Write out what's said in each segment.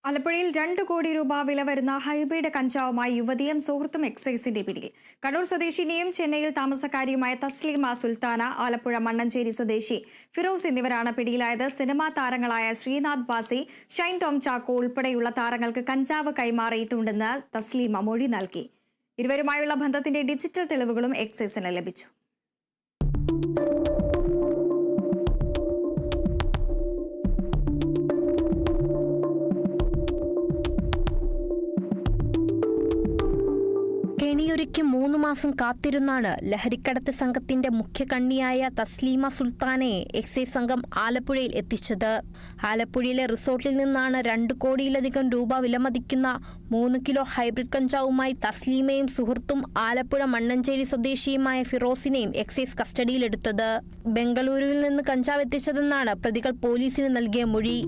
ആലപ്പുഴയിൽ 2 കോടി രൂപ വില വരുന്ന ഹൈബ്രിഡ് കഞ്ചാവുമായി യുവതിയും സുഹൃത്തും എക്സൈസിന്റെ പിടിയിൽ. കണ്ണൂർ സ്വദേശിനിയും ചെന്നൈയിൽ താമസക്കാരിയുമായ തസ്ലീമ സുൽത്താന, ആലപ്പുഴ മണ്ണഞ്ചേരി സ്വദേശി ഫിറോസ് എന്നിവരാണ് പിടിയിലായത്. സിനിമാ താരങ്ങളായ ശ്രീനാഥ് ബാസി, ഷൈൻ ടോം ചാക്കോ ഉൾപ്പെടെയുള്ള താരങ്ങൾക്ക് കഞ്ചാവ് കൈമാറിയിട്ടുണ്ടെന്ന് തസ്ലീമ മൊഴി നൽകി. ഇരുവരുമായുള്ള ബന്ധത്തിന്റെ ഡിജിറ്റൽ തെളിവുകളും എക്സൈസിന് ലഭിച്ചു. കെണിയൊരുക്കി 3 മാസം കാത്തിരുന്നാണ് ലഹരിക്കടത്ത് സംഘത്തിന്റെ മുഖ്യ കണ്ണിയായ തസ്ലീമ സുൽത്താനയെ എക്സൈസ് സംഘം ആലപ്പുഴയിൽ എത്തിച്ചത്. ആലപ്പുഴയിലെ റിസോർട്ടിൽ നിന്നാണ് 2 കോടിയിലധികം രൂപ വിലമതിക്കുന്ന 3 കിലോ ഹൈബ്രിഡ് കഞ്ചാവുമായി തസ്ലീമയും സുഹൃത്തും ആലപ്പുഴ മണ്ണഞ്ചേരി സ്വദേശിയുമായ ഫിറോസിനെയും എക്സൈസ് കസ്റ്റഡിയിലെടുത്തത്. ബംഗളൂരുവിൽ നിന്ന് കഞ്ചാവ് എത്തിച്ചതെന്നാണ് പ്രതികൾ പോലീസിന് നൽകിയ മൊഴി.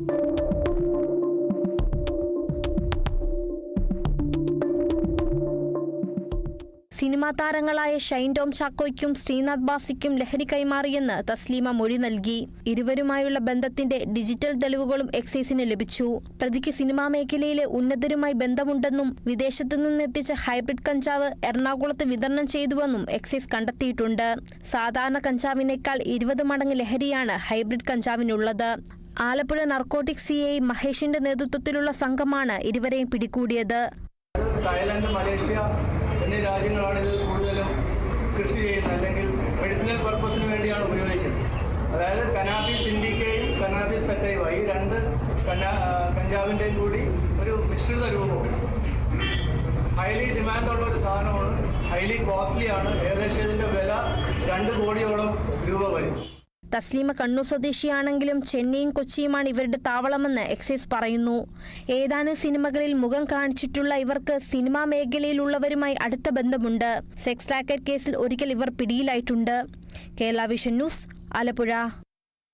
സിനിമാ താരങ്ങളായ ഷൈൻ ടോം ചാക്കോയ്ക്കും ശ്രീനാഥ് ബാസിക്കും ലഹരി കൈമാറിയെന്ന് തസ്ലീമ മൊഴി നൽകി. ഇരുവരുമായുള്ള ബന്ധത്തിന്റെ ഡിജിറ്റൽ തെളിവുകളും എക്സൈസിന് ലഭിച്ചു. പ്രതിക്ക് സിനിമാ മേഖലയിലെ ഉന്നതരുമായി ബന്ധമുണ്ടെന്നും വിദേശത്തു നിന്നെത്തിച്ച ഹൈബ്രിഡ് കഞ്ചാവ് എറണാകുളത്ത് വിതരണം ചെയ്തുവെന്നും എക്സൈസ് കണ്ടെത്തിയിട്ടുണ്ട്. സാധാരണ കഞ്ചാവിനേക്കാൾ 20 മടങ്ങ് ലഹരിയാണ് ഹൈബ്രിഡ് കഞ്ചാവിനുള്ളത്. ആലപ്പുഴ നർക്കോട്ടിക് CI മഹേഷിന്റെ നേതൃത്വത്തിലുള്ള സംഘമാണ് ഇരുവരെയും പിടികൂടിയത്. തായ്ലൻഡ്, മലേഷ്യ എന്നീ രാജ്യങ്ങളാണ് ഇത് കൂടുതലും കൃഷി ചെയ്യുന്നത്, അല്ലെങ്കിൽ മെഡിസിനൽ പർപ്പസിന് വേണ്ടിയാണ് ഉപയോഗിക്കുന്നത്. അതായത് കനാബീസ് ഇൻഡിക്കയും കനാബീസ് സറ്റൈവ, ഈ 2 കഞ്ചാവിൻ്റെയും കൂടി ഒരു മിശ്രിത രൂപവും ഹൈലി ഡിമാൻഡുള്ള ഒരു സാധനമാണ്. ഹൈലി കോസ്റ്റ്ലി ആണ്. ഏകദേശം ഇതിൻ്റെ വില 2 കോടിയോളം രൂപ വരും. തസ്ലീമ കണ്ണൂർ സ്വദേശിയാണെങ്കിലും ചെന്നൈയും കൊച്ചിയുമാണ് ഇവരുടെ താവളമെന്ന് എക്സൈസ് പറയുന്നു. ഏതാനും സിനിമകളിൽ മുഖം കാണിച്ചിട്ടുള്ള ഇവർക്ക് സിനിമാ മേഖലയിലുള്ളവരുമായി അടുത്ത ബന്ധമുണ്ട്. സെക്സ് റാക്കറ്റ് കേസിൽ ഒരിക്കൽ ഇവർ പിടിയിലായിട്ടുണ്ട്. Kerala vision news, Alappuzha.